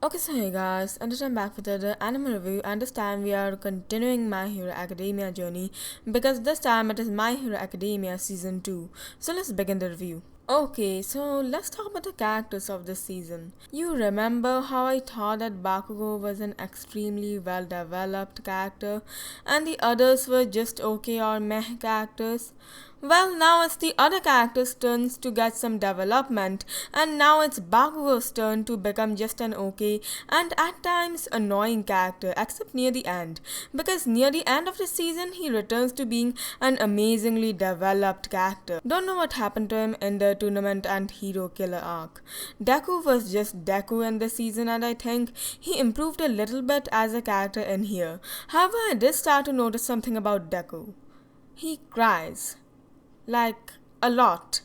Okay, so hey guys, and I'm back with another anime review, and this time we are continuing My Hero Academia journey because this time it is My Hero Academia Season 2. So let's begin the review. Okay, so let's talk about the characters of this season. You remember how I thought that Bakugou was an extremely well developed character and the others were just okay or meh characters? Well, now it's the other characters' turns to get some development, and now it's Bakugou's turn to become just an okay and at times annoying character, except near the end. Because near the end of the season, he returns to being an amazingly developed character. Don't know what happened to him in the tournament and hero killer arc. Deku was just Deku in this season, and I think he improved a little bit as a character in here. However, I did start to notice something about Deku. He cries. Like, a lot.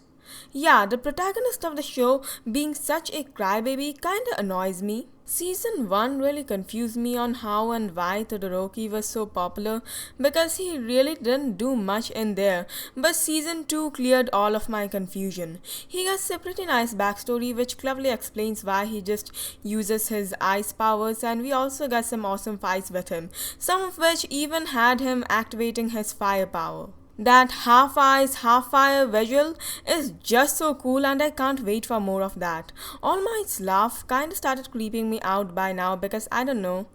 Yeah, the protagonist of the show being such a crybaby kinda annoys me. Season 1 really confused me on how and why Todoroki was so popular because he really didn't do much in there, but season 2 cleared all of my confusion. He gets a pretty nice backstory which cleverly explains why he just uses his ice powers, and we also got some awesome fights with him, some of which even had him activating his fire power. That half ice, half fire visual is just so cool, and I can't wait for more of that. All Might's laugh kinda started creeping me out by now because I don't know.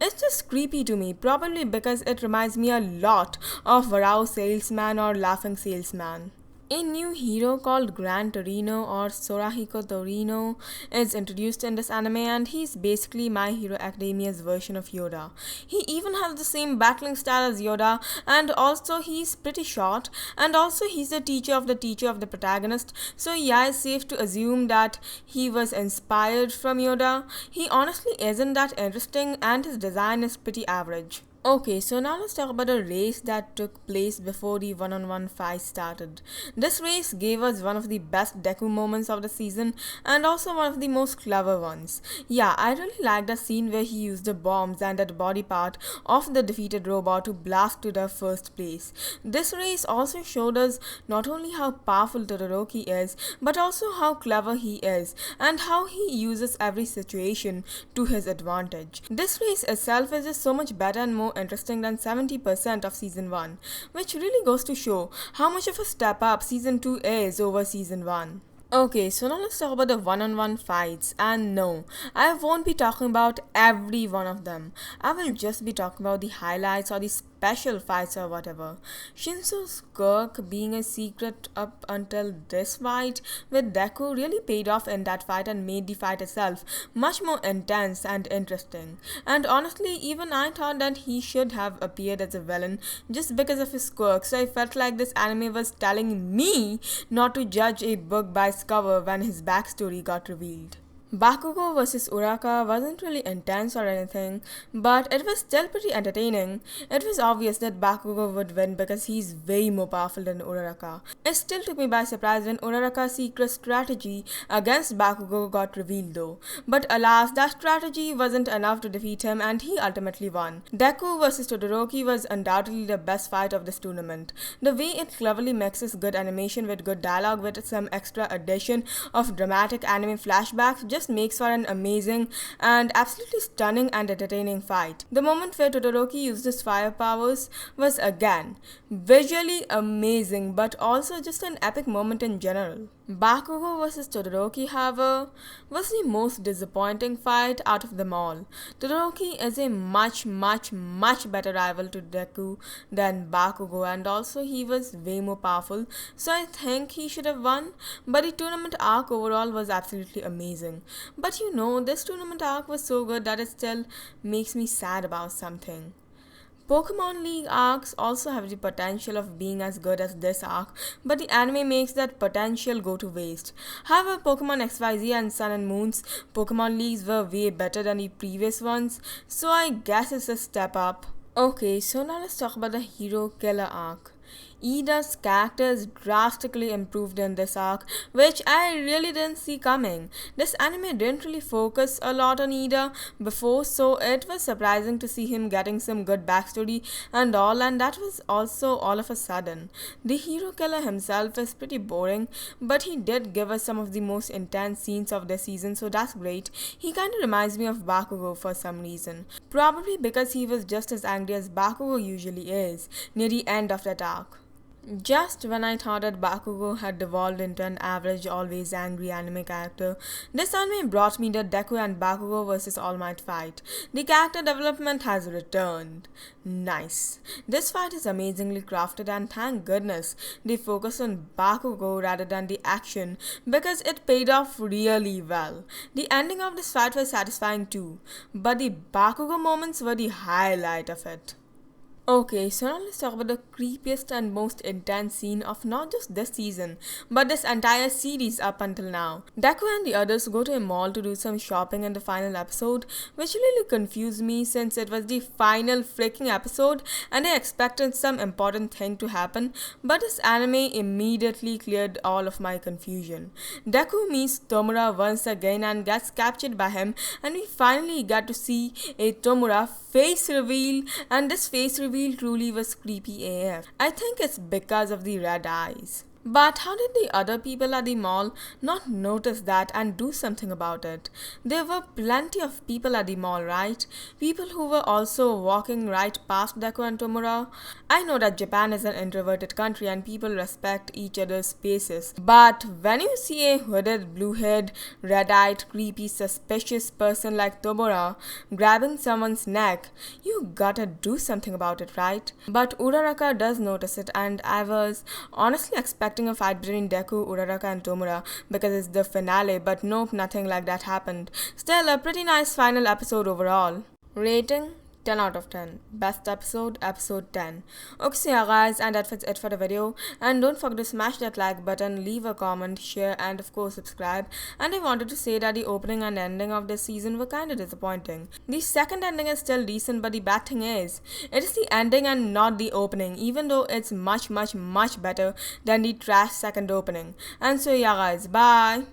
It's just creepy to me, probably because it reminds me a lot of Varao Salesman or Laughing Salesman. A new hero called Gran Torino or Sorahiko Torino is introduced in this anime, and he's basically My Hero Academia's version of Yoda. He even has the same battling style as Yoda, and also he's pretty short, and also he's the teacher of the protagonist, so yeah, it's safe to assume that he was inspired from Yoda. He honestly isn't that interesting, and his design is pretty average. Okay, so now let's talk about a race that took place before the one-on-one fight started. This race gave us one of the best Deku moments of the season and also one of the most clever ones. Yeah, I really liked the scene where he used the bombs and that body part of the defeated robot to blast to the first place. This race also showed us not only how powerful Todoroki is, but also how clever he is and how he uses every situation to his advantage. This race itself is just so much better and more interesting than 70% of season 1, which really goes to show how much of a step up season 2 is over season 1. Okay, so now let's talk about the one-on-one fights, and no, I won't be talking about every one of them. I will just be talking about the highlights or the special fights or whatever. Shinso's quirk being a secret up until this fight with Deku really paid off in that fight and made the fight itself much more intense and interesting. And honestly, even I thought that he should have appeared as a villain just because of his quirk, so I felt like this anime was telling me not to judge a book by its cover when his backstory got revealed. Bakugou vs Urararaka wasn't really intense or anything, but it was still pretty entertaining. It was obvious that Bakugou would win because he's way more powerful than Urararaka. It still took me by surprise when Urararaka's secret strategy against Bakugou got revealed though. But alas, that strategy wasn't enough to defeat him, and he ultimately won. Deku vs Todoroki was undoubtedly the best fight of this tournament. The way it cleverly mixes good animation with good dialogue with some extra addition of dramatic anime flashbacks just makes for an amazing and absolutely stunning and entertaining fight. The moment where Todoroki used his fire powers was again visually amazing, but also just an epic moment in general. Bakugou vs Todoroki, however, was the most disappointing fight out of them all. Todoroki is a much better rival to Deku than Bakugou, and also he was way more powerful, so I think he should have won, but the tournament arc overall was absolutely amazing. But you know, this tournament arc was so good that it still makes me sad about something. Pokemon League arcs also have the potential of being as good as this arc, but the anime makes that potential go to waste. However, Pokemon XYZ and Sun and Moon's Pokemon Leagues were way better than the previous ones, so I guess it's a step up. Okay, so now let's talk about the hero killer arc. Ida's character is drastically improved in this arc, which I really didn't see coming. This anime didn't really focus a lot on Ida before, so it was surprising to see him getting some good backstory and all, and that was also all of a sudden. The hero killer himself is pretty boring, but he did give us some of the most intense scenes of the season, so that's great. He kinda reminds me of Bakugou for some reason. Probably because he was just as angry as Bakugou usually is near the end of that arc. Just when I thought that Bakugou had devolved into an average, always angry anime character, this anime brought me the Deku and Bakugou vs All Might fight. The character development has returned. Nice. This fight is amazingly crafted, and thank goodness they focus on Bakugou rather than the action, because it paid off really well. The ending of this fight was satisfying too, but the Bakugou moments were the highlight of it. Okay, so now let's talk about the creepiest and most intense scene of not just this season, but this entire series up until now. Deku and the others go to a mall to do some shopping in the final episode, which really confused me since it was the final freaking episode and I expected some important thing to happen, but this anime immediately cleared all of my confusion. Deku meets Tomura once again and gets captured by him, and we finally get to see a Tomura face reveal, and this face reveal truly was creepy AF. I think it's because of the red eyes. But how did the other people at the mall not notice that and do something about it? There were plenty of people at the mall, right? People who were also walking right past Deku and Tomura. I know that Japan is an introverted country and people respect each other's spaces. But when you see a hooded, blue-haired, red-eyed, creepy, suspicious person like Tomura grabbing someone's neck, you gotta do something about it, right? But Urararaka does notice it, and I was honestly expecting a fight between Deku, Urararaka and Tomura because it's the finale, but nope, nothing like that happened. Still, a pretty nice final episode overall. Rating? 10 out of 10. Best episode, episode 10. Okay, so yeah guys, and that's it for the video. And don't forget to smash that like button, leave a comment, share, and of course subscribe. And I wanted to say that the opening and ending of this season were kinda disappointing. The second ending is still decent, but the bad thing is, it is the ending and not the opening, even though it's much better than the trash second opening. And so yeah guys, bye!